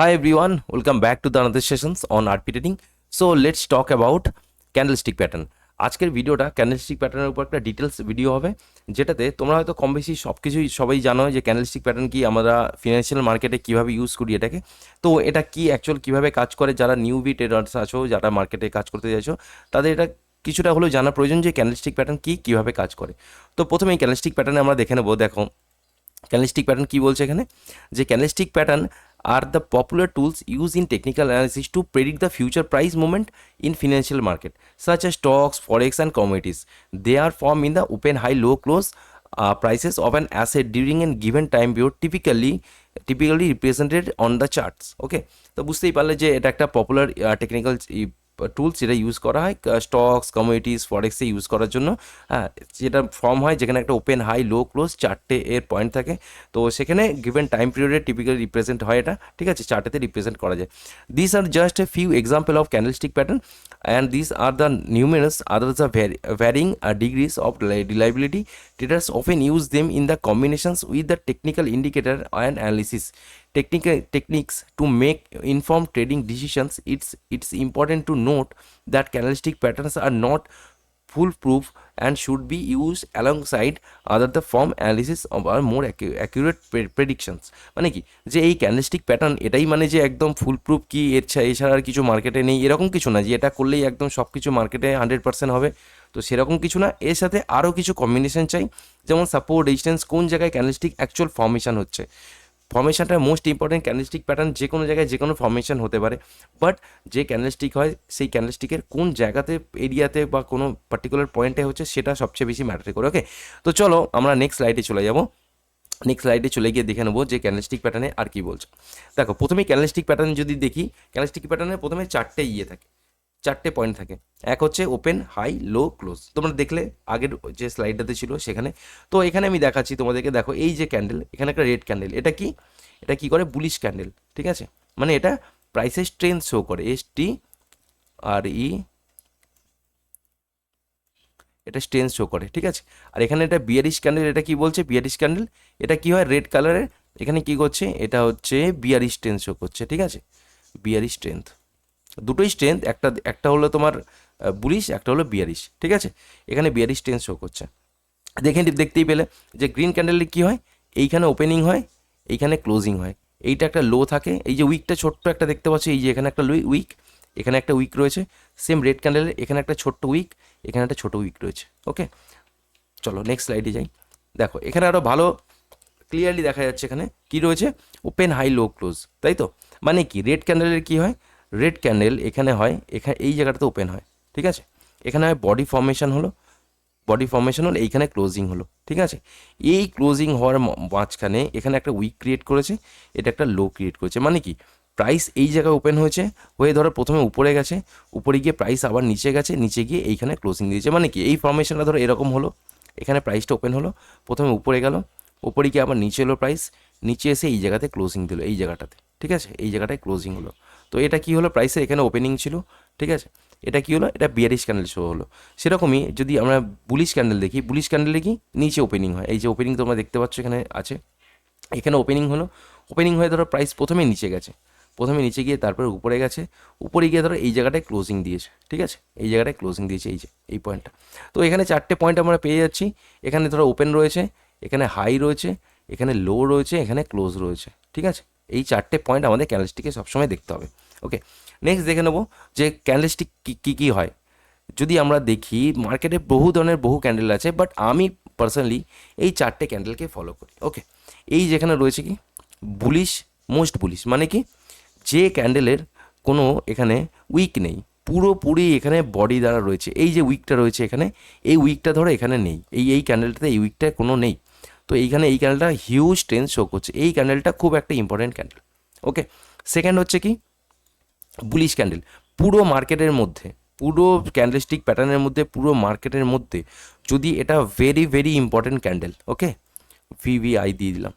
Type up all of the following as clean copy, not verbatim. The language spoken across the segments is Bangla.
Hi everyone, welcome back to the another sessions on RP trading. So let's talk about candlestick pattern. আজকের ভিডিওটা ক্যান্ডেলস্টিক প্যাটার্নের উপর একটা ডিটেলস ভিডিও হবে, যেটাতে তোমরা হয়তো কম বেশি সব কিছুই সবাই জানো যে ক্যান্ডেলস্টিক প্যাটার্ন কি, আমরা ফিনান্সিয়াল মার্কেটে কীভাবে ইউজ করি এটাকে। তো এটা কি অ্যাকচুয়াল কীভাবে কাজ করে, যারা নিউবি ট্রেডার্স আছো, যারা মার্কেটে কাজ করতে চাইছো, তাদের এটা কিছুটা হলেও জানা প্রয়োজন যে ক্যান্ডেলস্টিক প্যাটার্ন কি, কীভাবে কাজ করে। তো প্রথমে এই ক্যান্ডেলস্টিক প্যাটার্নে আমরা দেখে নেবো। দেখো ক্যান্ডেলস্টিক প্যাটার্ন কি বলছে এখানে, যে candlestick pattern are the popular tools used in technical analysis to predict the future price movement in financial market such as stocks, forex and commodities. They are formed in the open, high, low, close prices of an asset during a given time period, typically represented on the charts. Okay, তো বুঝতেই পারলে যে এটা একটা পপুলার টেকনিক্যাল টুলস যেটা ইউজ করা হয় স্টকস, কমোডিটিস, ফরেক্সে ইউজ করার জন্য। হ্যাঁ, যেটা ফর্ম হয় যেখানে একটা ওপেন, হাই, লো, ক্লোজ চারটে এর পয়েন্ট থাকে। তো সেখানে গিভেন টাইম পিরিয়ডে টিপিক্যালি রিপ্রেজেন্ট হয় এটা, ঠিক আছে, চার্টেতে রিপ্রেজেন্ট করা যায়। This are just a few example of candlestick pattern and these are the numerous others are varying degrees of reliability. Traders often use them in the combinations with the technical indicator and analysis techniques to make informed trading decisions. It's important to note that candlestick patterns are not foolproof and should be used alongside other the form analysis of our more accurate predictions. মানে কি, যে এই ক্যান্ডেলস্টিক প্যাটার্ন এটাই মানে যে একদম ফুলপ্রুফ কি, এছাড়া আর কিছু মার্কেটে নেই, এরকম কিছু না যে এটা করলেই একদম সব কিছু মার্কেটে 100% হবে। তো সেরকম কিছু না, এর সাথে আরও কিছু কম্বিনেশন চাই, যেমন সাপোর্ট, রেজিস্ট্যান্স, কোন জায়গায় ক্যান্ডেলস্টিক অ্যাকচুয়াল ফর্মেশন হচ্ছে। ফর্মেশনটা মোস্ট ইম্পর্টেন্ট। ক্যান্ডেলস্টিক প্যাটার্ন যে কোনো জায়গায় যে কোনো ফর্মেশন হতে পারে, বাট যে ক্যান্ডেলস্টিক হয় সেই ক্যান্ডেলস্টিকের কোন জায়গাতে, এরিয়াতে বা কোনো পার্টিকুলার পয়েন্টে হচ্ছে, সেটা সবচেয়ে বেশি ম্যাটার করে। ওকে, তো চলো আমরা নেক্সট স্লাইডে চলে যাব। নেক্সট স্লাইডে চলে গিয়ে দেখে নেবো যে ক্যান্ডেলস্টিক প্যাটার্নে আর কি বলছে। দেখো প্রথমেই ক্যান্ডেলস্টিক প্যাটার্ন যদি দেখি, ক্যান্ডেলস্টিক প্যাটার্নে প্রথমে চারটে থাকে, চারটে পয়েন্ট থাকে। এক হচ্ছে ওপেন, হাই, লো, ক্লোজ। তোমরা দেখলে আগের যে স্লাইডটাতে ছিল সেখানে। তো এখানে আমি দেখাচ্ছি তোমাদেরকে। দেখো এই যে ক্যান্ডেল, এখানে একটা রেড ক্যান্ডেল, এটা কি, এটা কি করে, বুলিশ ক্যান্ডেল, ঠিক আছে, মানে এটা প্রাইসের স্ট্রেংথ শো করে, STRE, এটা স্ট্রেংথ শো করে, ঠিক আছে। আর এখানে এটা বিয়ারিশ ক্যান্ডেল, এটা কি বলছে, বিয়ারিশ ক্যান্ডেল, এটা কি হয়, রেড কালারের, এখানে কি করছে, এটা হচ্ছে বিয়ারিশ স্ট্রেংথ শো করছে, ঠিক আছে, বিয়ারিশ স্ট্রেংথ। দুটোই স্ট্রেংথ, একটা হলো তোমার বুলিশ, একটা হলো বিয়ারিশ, ঠিক আছে। এখানে বিয়ারিশ স্ট্রেংথ শো করছে। দেখতেই পেলে যে গ্রিন ক্যান্ডেলে কি হয়, এইখানে ওপেনিং হয়, এইখানে ক্লোজিং হয়, এইটা একটা লো থাকে, এই যে উইকটা ছোট্ট একটা দেখতে পাচ্ছি, এই যে এখানে একটা উইক, এখানে একটা উইক রয়েছে। সেম রেড ক্যান্ডেলের এখানে একটা ছোট্ট উইক, এখানে একটা ছোটো উইক রয়েছে। ওকে, চলো নেক্সট স্লাইডে যাই। দেখো এখানে আরও ভালো ক্লিয়ারলি দেখা যাচ্ছে, এখানে কি রয়েছে, ওপেন, হাই, লো, ক্লোজ, তাই তো। মানে কি, রেড ক্যান্ডেলের কি হয়, রেড ক্যান্ডেল এখানে হয়, এখানে এই জায়গাটাতে ওপেন হয়, ঠিক আছে, এখানে হয় বডি ফর্মেশন হলো, বডি ফর্মেশন হলো, এইখানে ক্লোজিং হলো, ঠিক আছে। এই ক্লোজিং হওয়ার মাঝখানে এখানে একটা উইক ক্রিয়েট করেছে, এটা একটা লো ক্রিয়েট করেছে। মানে কি, প্রাইস এই জায়গায় ওপেন হয়েছে, হয়ে ধরো প্রথমে উপরে গেছে, উপরে গিয়ে প্রাইস আবার নিচে গেছে, নিচে গিয়ে এইখানে ক্লোজিং দিয়েছে। মানে কি, এই ফর্মেশনটা ধরো এরকম হলো, এখানে প্রাইসটা ওপেন হলো, প্রথমে উপরে গেল, উপরে গিয়ে আবার নিচে এলো প্রাইস, নিচে এসে এই জায়গাতে ক্লোজিং দিল, এই জায়গাটাতে, ঠিক আছে, এই জায়গাটায় ক্লোজিং হলো। তো এটা কি হলো, প্রাইসের এখানে ওপেনিং ছিল, ঠিক আছে, এটা কি হলো, এটা বিয়ারিশ ক্যান্ডেল শো হলো। সেরকমই যদি আমরা বুলিশ ক্যান্ডেল দেখি, বুলিশ ক্যান্ডেলে কি, নিচে ওপেনিং হয়, এই যে ওপেনিং তোমরা দেখতে পাচ্ছ এখানে আছে, এখানে ওপেনিং হলো, ওপেনিং হয়ে ধরো প্রাইস প্রথমে নিচে গেছে, প্রথমে নিচে গিয়ে তারপরে উপরে গেছে, উপরে গিয়ে ধরো এই জায়গাটায় ক্লোজিং দিয়েছে, ঠিক আছে, এই জায়গাটায় ক্লোজিং দিয়েছে, এই যে এই পয়েন্টটা। তো এখানে চারটে পয়েন্ট আমরা পেয়ে যাচ্ছি। এখানে ধরো ওপেন রয়েছে, এখানে হাই রয়েছে, এখানে লো রয়েছে, এখানে ক্লোজ রয়েছে, ঠিক আছে। এই চারটে পয়েন্ট আমাদের ক্যান্ডেলস্টিকে সবসময় দেখতে হবে। ওকে, নেক্সট দেখে নেবো যে ক্যান্ডেলস্টিক কী হয়। যদি আমরা দেখি মার্কেটে বহু ধরনের বহু ক্যান্ডেল আছে, বাট আমি পার্সোনালি এই চারটে ক্যান্ডেলকে ফলো করি। ওকে, এই যেখানে রয়েছে কি, বুলিশ, মোস্ট বুলিশ, মানে কি, যে ক্যান্ডেলের কোনো এখানে উইক নেই, পুরোপুরি এখানে বডি দ্বারা রয়েছে, এই যে উইকটা রয়েছে এখানে, এই উইকটা ধরো এখানে নেই, এই ক্যান্ডেলটাতে এই উইকটা কোনো নেই। তো এইখানে এই ক্যান্ডেলটা হিউজ স্ট্রেংথ শো করছে, এই ক্যান্ডেলটা খুব একটা ইম্পর্টেন্ট ক্যান্ডেল। ওকে, সেকেন্ড হচ্ছে কি, বুলিশ ক্যান্ডেল, পুরো মার্কেটের মধ্যে, পুরো ক্যান্ডেলস্টিক প্যাটার্নের মধ্যে, পুরো মার্কেটের মধ্যে যদি এটা ভেরি ভেরি ইম্পর্টেন্ট ক্যান্ডেল, ওকে, VVI দিয়ে দিলাম,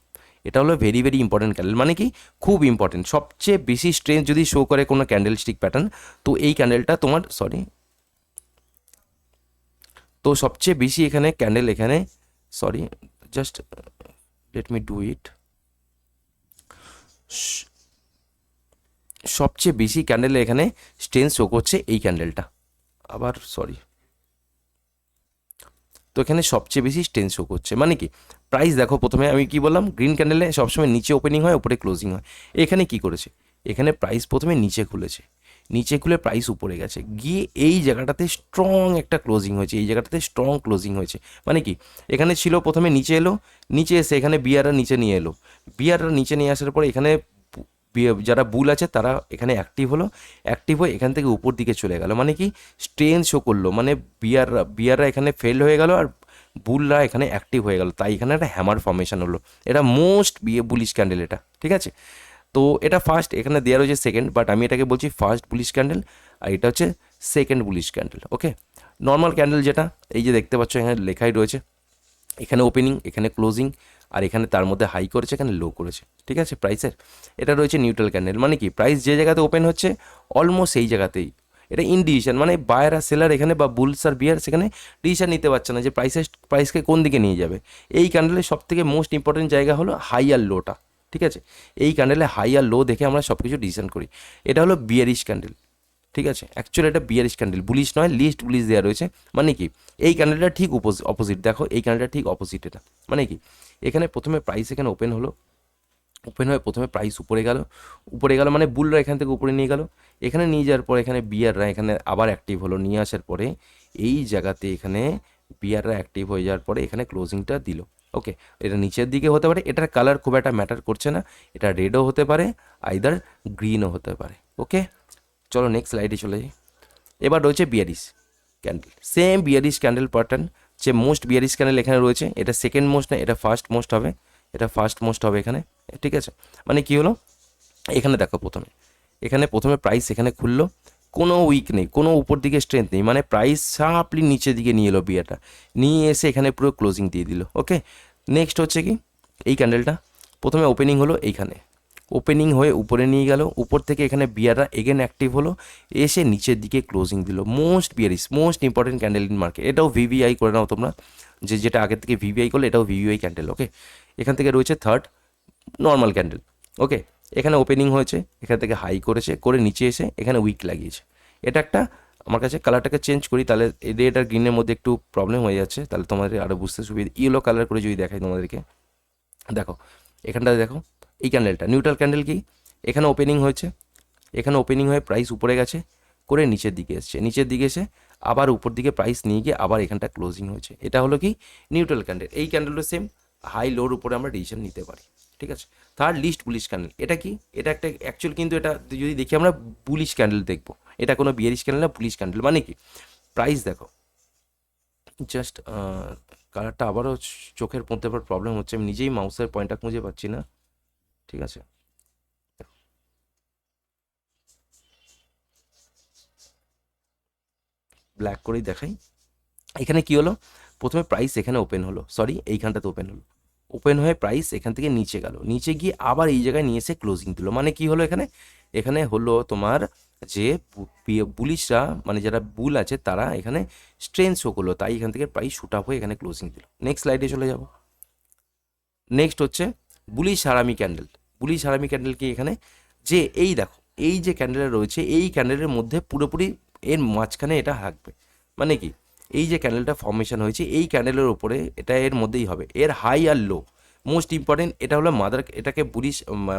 এটা হলো ভেরি ভেরি ইম্পর্টেন্ট ক্যান্ডেল, মানে কি খুব ইম্পর্টেন্ট, সবচেয়ে বেশি স্ট্রেংথ যদি শো করে কোনো ক্যান্ডেলস্টিক প্যাটার্ন, তো এই ক্যান্ডেলটা তোমার, তো সবচেয়ে বেশি এখানে ক্যান্ডেল, এখানে just let me do it. সবচেয়ে বেশি ক্যান্ডেলে এখানে স্ট্রেংথ শো করছে এই ক্যান্ডেলটা, আবার সরি, তো এখানে সবচেয়ে বেশি স্ট্রেংথ শো করছে। মানে কি প্রাইস দেখো, প্রথমে আমি কি বললাম, গ্রিন ক্যান্ডেলে সবসময় নিচে ওপেনিং হয়, উপরে ক্লোজিং হয়। এখানে কি করেছে, এখানে প্রাইস প্রথমে নিচে খুলেছে, নিচে খুলে প্রাইস উপরে গেছে, গিয়ে এই জায়গাটাতে স্ট্রং একটা ক্লোজিং হয়েছে, এই জায়গাটাতে স্ট্রং ক্লোজিং হয়েছে। মানে কি এখানে ছিল প্রথমে নিচে এলো, নিচে এসে এখানে বিয়াররা নিচে নিয়ে এলো, বিয়াররা নিচে নিয়ে আসার পরে এখানে যারা বুল আছে তারা এখানে অ্যাক্টিভ হলো, অ্যাক্টিভ হয়ে এখান থেকে উপর দিকে চলে গেল। মানে কি স্ট্রেংথ শো করলো, মানে বিয়াররা এখানে ফেল হয়ে গেল আর বুলরা এখানে অ্যাক্টিভ হয়ে গেল, তাই এখানে একটা হ্যামার ফর্মেশন হলো। এটা মোস্ট বুলিশ ক্যান্ডেল এটা, ঠিক আছে। তো এটা ফার্স্ট, এখানে দেওয়া রয়েছে সেকেন্ড, বাট আমি এটাকে বলছি ফার্স্ট বুলিশ ক্যান্ডেল, আর এটা হচ্ছে সেকেন্ড বুলিশ ক্যান্ডেল। ওকে, নর্মাল ক্যান্ডেল যেটা এই যে দেখতে পাচ্ছ এখানে লেখাই রয়েছে, এখানে ওপেনিং, এখানে ক্লোজিং, আর এখানে তার মধ্যে হাই করেছে, এখানে লো করেছে, ঠিক আছে প্রাইসের। এটা রয়েছে নিউট্রাল ক্যান্ডেল, মানে কি প্রাইস যে জায়গাতে ওপেন হচ্ছে অলমোস্ট সেই জায়গাতেই এটা ইনডিসিশন, মানে বায়ার আর সেলার এখানে বা বুলস আর বিয়ার সেখানে ডিসিশন নিতে পারছে না যে প্রাইসকে কোন দিকে নিয়ে যাবে। এই ক্যান্ডেলের সব থেকে মোস্ট ইম্পর্টেন্ট জায়গা হলো হাই আর লোটা, ঠিক আছে। এই ক্যান্ডেলে হাই আর লো দেখে আমরা সব কিছু ডিসিশন করি। এটা হলো বিয়ারিশ ক্যান্ডেল, ঠিক আছে। অ্যাকচুয়ালি এটা বিয়ারিশ ক্যান্ডেল, বুলিশ নয়, লিস্ট বুলিশ দেওয়া রয়েছে। মানে কি এই ক্যান্ডেলটা ঠিক অপোজিট, দেখো এই ক্যান্ডেলটা ঠিক অপোজিট এটা। মানে কি এখানে প্রথমে প্রাইস এখানে ওপেন হলো, ওপেন হয়ে প্রথমে প্রাইস উপরে গেল, উপরে গেল মানে বুলরা এখান থেকে উপরে নিয়ে গেল, এখানে নিয়ে যাওয়ার পরে এখানে বিয়াররা এখানে আবার অ্যাক্টিভ হলো, নিয়ে আসার পরে এই জায়গাতে এখানে বিয়াররা অ্যাক্টিভ হয়ে যাওয়ার পরে এখানে ক্লোজিংটা দিল। ওকে, এটা নিচের দিকে হতে পারে, এটার কালার খুব একটা ম্যাটার করছে না, এটা রেডও হতে পারে আইদার গ্রিনও হতে পারে। ওকে, চলো নেক্সট স্লাইডে চলে যাই। এবার রয়েছে bearish candle, same bearish candle pattern, যে মোস্ট বিয়ারিশ ক্যান্ডেল এখানে রয়েছে, এটা সেকেন্ড মোস্ট না, এটা ফার্স্ট মোস্ট হবে, এটা ফার্স্ট মোস্ট হবে এখানে, ঠিক আছে। মানে কি হলো, এখানে দেখো এখানে প্রথমে প্রাইস এখানে খুললো, কোনো উইক নেই, কোনো উপর দিকে স্ট্রেংথ নেই, মানে প্রাইস শার্পলি নিচের দিকে নিয়ে এলো বিয়ারটা, নিয়ে এসে এখানে পুরো ক্লোজিং দিয়ে দিল। ওকে, নেক্সট হচ্ছে কি এই ক্যান্ডেলটা প্রথমে ওপেনিং হলো, এইখানে ওপেনিং হয়ে উপরে নিয়ে গেল, উপর থেকে এখানে বিয়াররা এগেন অ্যাক্টিভ হলো, এসে নিচের দিকে ক্লোজিং দিল। Most bearish, most important candle in market, এটাও ভিভিআই করে নাও তোমরা, যেটা আগের থেকে ভিভিআই করলে এটাও ভিভিআই ক্যান্ডেল। ওকে, এখান থেকে রয়েছে থার্ড নর্মাল ক্যান্ডেল। ওকে, এখানে ওপেনিং হয়েছে, এখান থেকে হাই করেছে, করে নিচে এসে এখানে উইক লাগিয়েছে। এটা একটা, আমার কাছে কালারটাকে চেঞ্জ করি, তাহলে রেড আর গ্রিনের মধ্যে একটু প্রবলেম হয়ে যাচ্ছে, তাহলে তোমাদের আরও বুঝতে সুবিধা। ইয়েলো কালার করে যদি দেখাই তোমাদেরকে, দেখো এখানটাতে দেখো এই ক্যান্ডেলটা নিউট্রাল ক্যান্ডেল কি, এখানে ওপেনিং হয়েছে, এখানে ওপেনিং হয়ে প্রাইস উপরে গেছে, করে নিচের দিকে এসছে, নিচের দিকে এসে আবার উপর দিকে প্রাইস নিয়ে গিয়ে আবার এখানটা ক্লোজিং হয়েছে। এটা হলো কি নিউট্রাল ক্যান্ডেল। এই ক্যান্ডেলটা সেম হাই লোর উপরে আমরা ডিসিশন নিতে পারি, ঠিক আছে। থার্ড লিস্ট বুলিশ ক্যান্ডেল, এটা কি, এটা একটা অ্যাকচুয়াল, কিন্তু এটা যদি দেখি আমরা বুলিশ ক্যান্ডেল দেখবো, এটা কোনো বিয়ারিশ ক্যান্ডেল না, বুলিশ ক্যান্ডেল। মানে কি প্রাইস দেখো জাস্ট কালারটা আবারও চোখের মধ্যে আবার প্রবলেম হচ্ছে, আমি নিজেই মাউসের পয়েন্টটা খুঁজে পাচ্ছি না, ঠিক আছে। ব্ল্যাক করেই দেখাই। এখানে কি হলো, প্রথমে প্রাইস এখানে ওপেন হলো, সরি এইখানটাতে ওপেন হলো, ওপেন হয়ে প্রাইস এখান থেকে নিচে গেল, নিচে গিয়ে আবার এই জায়গায় নিয়ে এসে ক্লোজিং দিল। মানে কি হলো, এখানে এখানে হলো তোমার যে বুলিশরা, মানে যারা বুল আছে তারা এখানে স্ট্রেংথ শো করলো, তাই এখান থেকে প্রাইস শুট আপ হয়ে এখানে ক্লোজিং দিল। নেক্সট স্লাইডে চলে যাব। নেক্সট হচ্ছে বুলিশ হারামি ক্যান্ডেল। বুলিশ হারামি ক্যান্ডেল কি, এখানে যে এই দেখো এই যে ক্যান্ডেল রয়েছে, এই ক্যান্ডেলের মধ্যে পুরোপুরি এর মাঝখানে এটা থাকবে। মানে কি এই যে ক্যান্ডেলটা ফর্মেশন হয়েছে এই ক্যান্ডেলের উপরে, এটা এর মধ্যেই হবে, এর হাই আর লো মোস্ট ইম্পর্টেন্ট। এটা হলো মাদার, এটাকে বুলিশ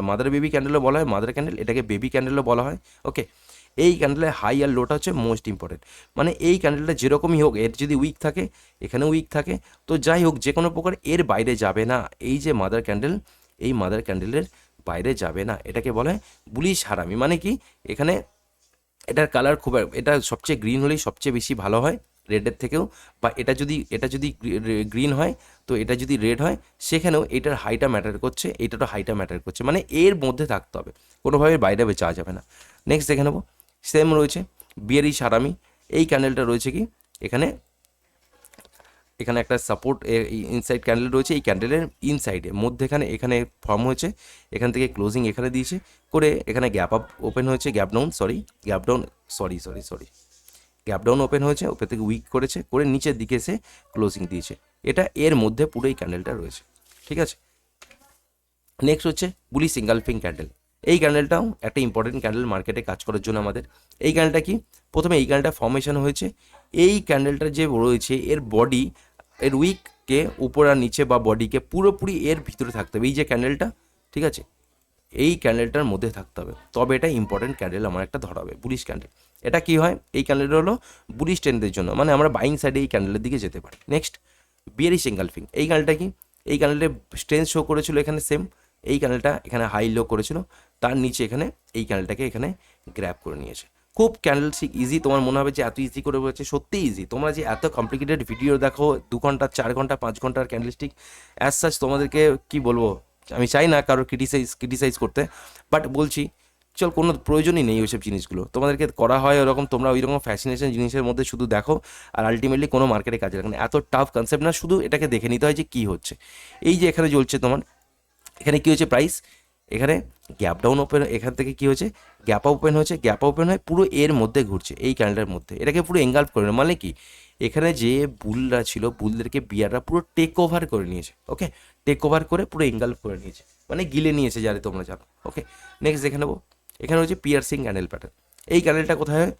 মাদার বেবি ক্যান্ডেলও বলা হয়, মাদার ক্যান্ডেল, এটাকে বেবি ক্যান্ডেলও বলা হয়। ওকে, এই ক্যান্ডেলের হাই আর লোটা হচ্ছে মোস্ট ইম্পর্টেন্ট। মানে এই ক্যান্ডেলটা যেরকমই হোক, এর যদি উইক থাকে এখানে উইক থাকে, তো যাই হোক যে কোনো প্রকার এর বাইরে যাবে না। এই যে মাদার ক্যান্ডেল, এই মাদার ক্যান্ডেলের বাইরে যাবে না, এটাকে বলা হয় বুলিশ হারামি। মানে কি এখানে এটার কালার খুব, এটা সবচেয়ে গ্রিন হলেই সবচেয়ে বেশি ভালো হয় রেডের থেকেও, বা এটা যদি গ্রিন হয়, তো এটা যদি রেড হয় সেখানেও এটার হাইটা ম্যাটার করছে, এটারও হাইটা ম্যাটার করছে, মানে এর মধ্যে থাকতে হবে, কোনোভাবে বাইরে যাওয়া যাবে না। নেক্সট দেখে নেবো, সেম রয়েছে বিয়ারিশ হারামি। এই ক্যান্ডেলটা রয়েছে কি, এখানে এখানে একটা সাপোর্ট ইনসাইড ক্যান্ডেল রয়েছে, এই ক্যান্ডেলের ইনসাইডে মধ্যেখানে এখানে ফর্ম হয়েছে, এখান থেকে ক্লোজিং এখানে দিয়েছে, করে এখানে গ্যাপ আপ ওপেন হয়েছে, gap down gap down open হয়েছে, ওপর থেকে উইক করেছে, করে নিচের দিকে এসে ক্লোজিং দিয়েছে। এটা এর মধ্যে পুরো এই ক্যান্ডেলটা রয়েছে, ঠিক আছে। নেক্সট হচ্ছে বুলি সিঙ্গালফিং ক্যান্ডেল। এই ক্যান্ডেলটাও একটা ইম্পর্টেন্ট ক্যান্ডেল মার্কেটে কাজ করার জন্য আমাদের। এই ক্যান্ডেলটা কি, প্রথমে এই ক্যান্ডেলটা ফর্মেশন হয়েছে, এই ক্যান্ডেলটা যে রয়েছে এর বডি, এর উইককে উপর আর নিচে বা বডিকে পুরোপুরি এর ভিতরে থাকতে হবে, এই যে ক্যান্ডেলটা, ঠিক আছে, এই ক্যান্ডেলটার মধ্যে থাকতে হবে, তবে এটা ইম্পর্টেন্ট ক্যান্ডেল আমার একটা ধরা হবে, বুলিশ ক্যান্ডেল। এটা কি হয়, এই ক্যান্ডেলটা হলো বুলিশ ট্রেন্ডের জন্য, মানে আমরা বাইং সাইডে এই ক্যান্ডেলের দিকে যেতে পারি। নেক্সট বিয়ারিশ এঙ্গালফিং, এই ক্যান্ডেলটা কি, এই ক্যান্ডেলটা স্ট্রেংথ শো করেছিল এখানে সেম, এই ক্যান্ডেলটা এখানে হাই লো করেছিল, তার নিচে এখানে এই ক্যান্ডেলটাকে এখানে গ্র্যাব করে নিয়েছে। খুব ক্যান্ডেলস্টিক ইজি, তোমার মনে হবে যে এত ইজি করে বলেছে, সত্যি ইজি। তোমরা যে এত কমপ্লিকেটেড ভিডিও দেখো 2 ঘন্টা 4 ঘন্টা 5 ঘন্টার ক্যান্ডেলস্টিক, অ্যাজ সাচ তোমাদেরকে কি বলবো, আমি চাই না কারোর ক্রিটিসাইজ করতে, বাট বলছি চল কোনো প্রয়োজনই নেই ওইসব জিনিসগুলো, তোমাদেরকে করা হয় ওরকম, তোমরা ওই রকম ফ্যাসিনেশন জিনিসের মধ্যে শুধু দেখো, আর আলটিমেটলি কোনো মার্কেটে কাজে লাগে না। এত টাফ কনসেপ্ট না, শুধু এটাকে দেখে নিতে হয় যে কী হচ্ছে। এই যে এখানে চলছে তোমার, এখানে কী হচ্ছে, প্রাইস এখানে গ্যাপ ডাউন ওপেন, এখান থেকে কী হচ্ছে, গ্যাপ ওপেন হয়েছে, গ্যাপ ওপেন হয় পুরো এর মধ্যে ঘুরছে, এই ক্যান্ডেলের মধ্যে, এটাকে পুরো এঙ্গালফ করে নেয়। মানে কি, এখানে যে বুলরা ছিল, বুলদেরকে বিয়াররা পুরো টেক ওভার করে নিয়েছে, ওকে, টেক ওভার করে পুরো এঙ্গালফ করে নিয়েছে, মানে গিলে নিয়েছে, যারে তোমরা জানো। ওকে, নেক্সট দেখে নেবো, এখানে হচ্ছে পিয়ার্সিং ক্যান্ডেল প্যাটার্ন। এই ক্যান্ডেলটা কোথায় হয়,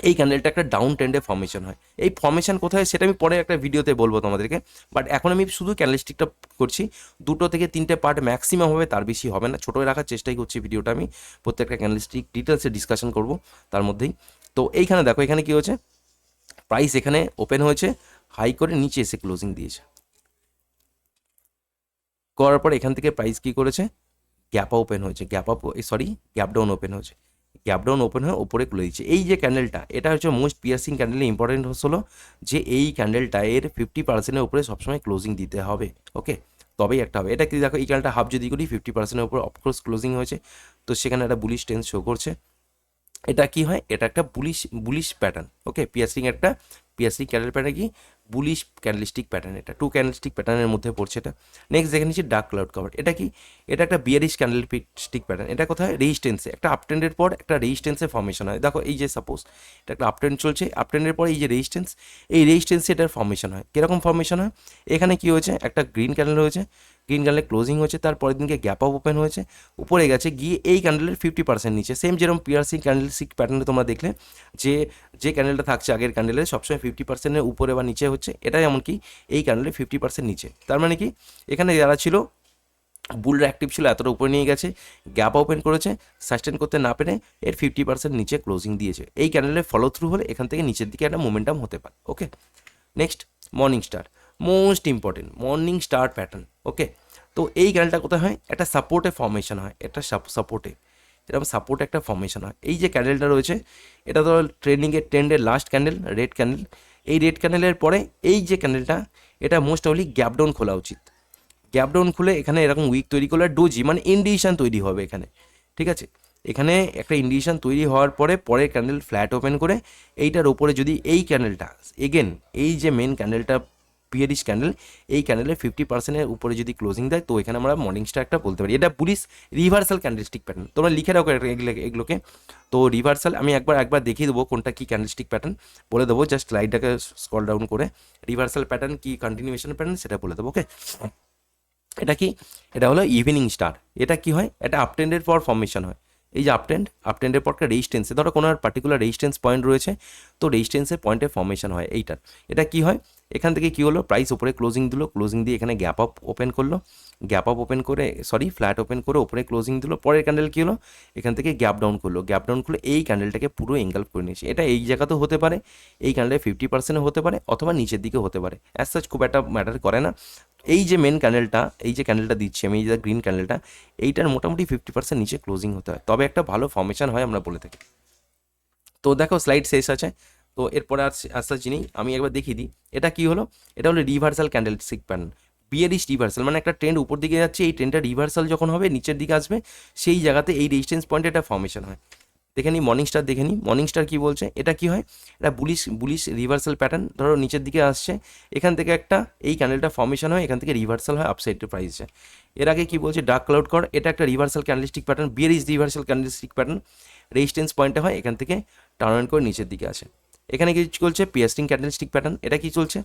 এই ক্যান্ডেলটা একটা ডাউন ট্রেন্ডে ফর্মেশন হয়। এই ফর্মেশন কোথায় সেটা আমি পরে একটা ভিডিওতে বলবো তোমাদেরকে, বাট এখন আমি শুধু ক্যান্ডেলস্টিকটা করছি। 2 থেকে 3টে পার্ট ম্যাক্সিমাম হবে, তার বেশি হবে না, ছোটোয় রাখার চেষ্টাই করছি ভিডিওটা আমি, প্রত্যেকটা ক্যান্ডেলস্টিক ডিটেলসে ডিসকাশন করব তার মধ্যেই। তো এইখানে দেখো, এখানে কী হয়েছে, প্রাইস এখানে ওপেন হয়েছে, হাই করে নিচে এসে ক্লোজিং দিয়েছে, করার পর এখান থেকে প্রাইস কী করেছে, গ্যাপ ওপেন হয়েছে, গ্যাপ ডাউন ওপেন হয়েছে, গ্যাপ ডাউন ওপেন হয়ে ওপরে খুলে দিচ্ছে। এই যে ক্যান্ডেলটা, এটা হচ্ছে মোস্ট পিয়ার্সিং ক্যান্ডেল। ইম্পর্টেন্ট হলো যে এই ক্যান্ডেলটা এর 50%-এর উপরে সবসময় ক্লোজিং দিতে হবে, ওকে, তবেই একটা হবে। এটা কি দেখো, এই ক্যান্ডেলটা হাফ যদি করি 50%-এর উপরে অফকোর্স ক্লোজিং হয়েছে, তো সেখানে একটা বুলিশ টেন্স শো করছে। এটা কি হয়, এটা একটা বুলিশ প্যাটার্ন, ওকে, পিয়ার্সিং ক্যান্ডেল প্যাটার্ন কি, বুলিশ ক্যান্ডেলস্টিক প্যাটার্ন, এটা 2 ক্যান্ডেলস্টিক প্যাটার্নের মধ্যে পড়ছে এটা। নেক্সট দেখে নিচ্ছি ডার্ক ক্লাউড কভার, এটা কি, এটা একটা বিয়ারিশ ক্যান্ডেলস্টিক প্যাটার্ন। এটা কোথায়, রেজিস্ট্যান্সে, একটা আপট্রেন্ডের পর একটা রেজিস্ট্যান্সে ফর্মেশন হয়। দেখো এই যে সাপোজ এটা একটা আপট্রেন্ড চলছে, আপট্রেন্ডের পর এই যে রেজিস্ট্যান্স, এই রেজিস্ট্যান্সে এটার ফর্মেশন হয়। কীরকম ফর্মেশন হয়, এখানে কি হয়েছে, একটা গ্রিন ক্যান্ডেল হয়েছে, গ্রিন ক্যান্ডেলে ক্লোজিং হয়েছে, তারপরের দিনকে গ্যাপ আপ ওপেন হয়েছে, উপরে গেছে গিয়ে এই ক্যান্ডেলের 50% নিচে, সেম যেরকম পিয়ার্সিং ক্যান্ডেলস্টিক প্যাটার্নে তোমরা দেখলে যে যে ক্যান্ডেলটা থাকছে আগের ক্যান্ডেলের সবসময় 50%-এর উপরে বা নিচে হচ্ছে, এটা এমনকি এই ক্যান্ডেলে 50% নিচে। তার মানে কি, এখানে যারা ছিল বুলরা অ্যাক্টিভ ছিল, এতটা উপরে নিয়ে গেছে, গ্যাপ ওপেন করেছে, সাস্টেন করতে না পেরে এর 50% নিচে ক্লোজিং দিয়েছে। এই ক্যান্ডেলের ফলো থ্রু হলে এখান থেকে নিচের দিকে একটা মোমেন্টাম হতে পারে, okay. Next morning star, most important morning star pattern, okay. তো এই ক্যান্ডেলটা কোথায় হয়, একটা সাপোর্টে ফর্মেশন হয়, এটা সাপোর্টে, এরকম সাপোর্টে একটা ফর্মেশন হয়। এই যে ক্যান্ডেলটা রয়েছে, এটা তো ট্রেন্ডের লাস্ট ক্যান্ডেল, রেড ক্যান্ডেল। এই রেড ক্যান্ডেলের পরে এই যে ক্যান্ডেলটা, এটা মোস্ট অবলি গ্যাপ ডাউন খোলা উচিত। গ্যাপ ডাউন খুলে এখানে এরকম উইক তৈরি করলে ডোজি মানে ইন্ডিকেশন তৈরি হবে এখানে, ঠিক আছে। এখানে একটা ইন্ডিকেশন তৈরি হওয়ার পরে পরের ক্যান্ডেল ফ্ল্যাট ওপেন করে এইটার ওপরে যদি এই ক্যান্ডেলটা এগেন, এই যে মেন ক্যান্ডেলটা বিয়ারিশ ক্যান্ডেল, এই ক্যান্ডেলের 50%-এর উপরে যদি ক্লোজিং দেয়, তো এখানে আমরা মর্নিং স্টার একটা বলতে পারি। এটা বুলিশ রিভার্সাল ক্যান্ডেলস্টিক প্যাটার্ন, তোমরা লিখে রাখো এগুলোকে। তো রিভার্সাল আমি একবার দেখিয়ে দেবো কোনটা কি ক্যান্ডেলস্টিক প্যাটার্ন, বলে দেবো, জাস্ট স্লাইডটাকে স্ক্রল ডাউন করে রিভার্সাল প্যাটার্ন কি কন্টিনিউয়েশন প্যাটার্ন সেটা বলে দেবো, ওকে। এটা কি, এটা হলো ইভিনিং স্টার। এটা কি হয়, এটা আপট্রেন্ডের পর ফর্মেশন হয়। এই যে আপট্রেন্ডের পর একটা রেজিস্ট্যান্সে, ধরো কোনো পার্টিকুলার রেজিস্ট্যান্স পয়েন্ট রয়েছে, তো রেজিস্ট্যান্সের পয়েন্টে ফর্মেশন হয় এইটার। এটা কি হয়, এখান থেকে কি হলো, প্রাইস ওপরে ক্লোজিং দিল, ক্লোজিং দিয়ে এখানে গ্যাপ আপ ওপেন করলো, গ্যাপ আপ ওপেন করে ফ্ল্যাট ওপেন করে ওপরে ক্লোজিং দিল, পরের ক্যান্ডেল কী হলো, এখান থেকে গ্যাপ ডাউন করলো, গ্যাপ ডাউন করলে এই ক্যান্ডেলটাকে পুরো এঙ্গালফ করে নিয়েছে। এটা এই জায়গাতেও হতে পারে, এই ক্যান্ডেলে 50% হতে পারে, অথবা নিচের দিকে হতে পারে, অ্যাজ সাচ খুব একটা ম্যাটার করে না। এই যে মেন ক্যান্ডেলটা, এই যে ক্যান্ডেলটা দিচ্ছি আমি, এই যে গ্রিন ক্যান্ডেলটা, এইটার মোটামুটি 50% নিচে ক্লোজিং হতে হয়, তবে একটা ভালো ফর্মেশন হয় আমরা বলে থাকি। তো দেখো স্লাইড শেষ আছে, তো এরপরে আর আস্তে চিনি আমি একবার দেখিয়ে দিই। এটা কি হলো, এটা হলো reversal candlestick pattern, bearish reversal, মানে একটা ট্রেন্ড উপর দিকে যাচ্ছে, এই ট্রেন্ডটা রিভার্সাল যখন হবে নিচের দিকে আসবে, সেই জায়গাতে এই রেজিস্ট্যান্স পয়েন্টে একটা ফর্মেশন হয়। দেখে নিই মর্নিং স্টার, দেখে নিই মর্নিং স্টার কী বলছে। এটা কি হয়, এটা বুলিশ রিভার্সাল প্যাটার্ন, ধরো নিচের দিকে আসছে, এখান থেকে একটা এই ক্যান্ডেলটা ফর্মেশন হয়, এখান থেকে রিভার্সাল হয় আপসাইড প্রাইসে। এর আগে কি বলছে, ডার্ক ক্লাউড কর, এটা একটা reversal candlestick pattern, bearish reversal candlestick pattern, resistance পয়েন্টে হয়, এখান থেকে টার্ন করে নিচের দিকে আসে। এখানে কি চলছে, পিয়ার্সিং ক্যান্ডেলস্টিক প্যাটার্ন, এটা কি চলছে,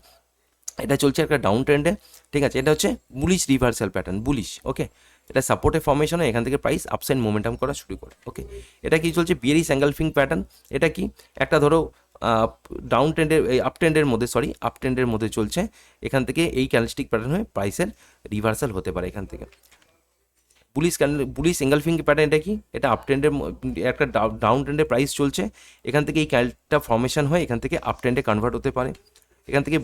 এটা চলছে একটা ডাউন ট্রেন্ডে, ঠিক আছে। এটা হচ্ছে বুলিশ রিভার্সাল প্যাটার্ন, বুলিশ, ওকে। এটা সাপোর্টে ফর্মেশন হয়, এখান থেকে প্রাইস আপস অ্যান্ড মোমেন্টাম করা শুরু করে। ওকে, এটা কি চলছে বিয়ারিশ এঙ্গালফিং প্যাটার্ন। এটা কি একটা ধরো ডাউন ট্রেন্ডের আপ ট্রেন্ডের মধ্যে, সরি আপ ট্রেন্ডের মধ্যে চলছে, এখান থেকে এই ক্যান্ডেলস্টিক প্যাটার্ন হয়ে প্রাইসের রিভার্সাল হতে পারে এখান থেকে। বুলিশ এঙ্গালফিং প্যাটার্ন এটা কি, এটা আপ ট্রেন্ডের একটা ডাউন ট্রেন্ডে প্রাইস চলছে, এখান থেকে এই ক্যান্ডেলটা ফর্মেশন হয়ে এখান থেকে আপ ট্রেন্ডে কনভার্ট হতে পারে। এখান থেকে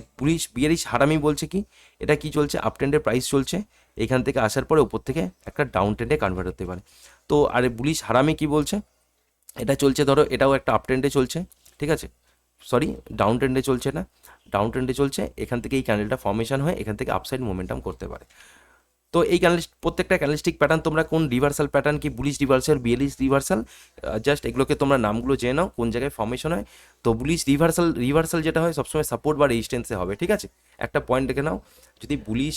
বিয়ারিশ হারামি বলছে কি, এটা কি চলছে আপ ট্রেন্ডের প্রাইস চলছে, এখান থেকে আসার পরে উপর থেকে একটা ডাউন ট্রেন্ডে কনভার্ট হতে পারে। তো আর বুলিশ হারামি কি বলছে, এটা চলছে ধরো এটাও একটা আপ ট্রেন্ডে চলছে, ঠিক আছে, সরি ডাউন ট্রেন্ডে চলছে না, ডাউন ট্রেন্ডে চলছে, এখান থেকে এই ক্যান্ডেলটা ফর্মেশন হয়ে এখান থেকে আপসাইড মোমেন্টাম করতে পারে। তো এই প্রত্যেকটা ক্যান্ডেলস্টিক প্যাটার্ন তোমরা কোন রিভার্সাল প্যাটার্ন কি bullish reversal bearish reversal, just এগুলোকে তোমরা নামগুলো জেনে নাও কোন জায়গায় ফর্মেশন হয়। তো বুলিশ রিভার্সাল যেটা হয় সবসময় সাপোর্ট বা রেজিস্ট্যান্সে হবে, ঠিক আছে, একটা পয়েন্ট দেখে নাও, যদি বুলিশ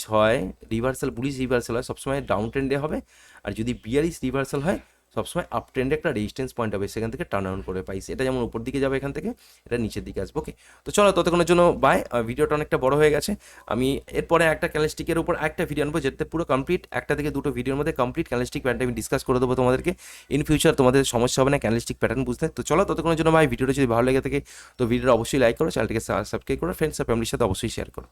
রিভার্সাল হয় সবসময় ডাউন ট্রেন্ডে হবে, আর যদি বিয়ারিশ রিভার্সাল হয় সবসময় আপ ট্রেন্ডে একটা রেজিস্ট্যান্স পয়েন্ট হবে, সেখান থেকে টার্ন আউট করে পাইছে, এটা যেমন উপর দিকে যাবে এখান থেকে, এটা নিচের দিকে আসবে। ওকে, তো চলো ততক্ষণের জন্য বাই, ভিডিওটা অনেকটা বড় হয়ে গেছে, আমি এরপরে একটা ক্যান্ডেলস্টিকের উপর একটা ভিডিও আনবো যেতে পুরো কমপ্লিট, একটা থেকে দুটো ভিডিওর মধ্যে কমপ্লিট ক্যান্ডেলস্টিক প্যাটার্ন আমি ডিসকাস করে দেবো তোমাদেরকে, ইন ফিউচার তোমাদের সমস্যা হবে না ক্যান্ডেলস্টিক প্যাটার্ন বুঝতে। তো চলো ততক্ষণের জন্য ভাই, ভিডিওটা যদি ভালো লেগে থাকে তো ভিডিওটা অবশ্যই লাইক করো, চ্যানেলটিকে সাবস্ক্রাইব করো, ফ্রেন্ডস আর ফ্যামিলির সাথে অবশ্যই শেয়ার করো।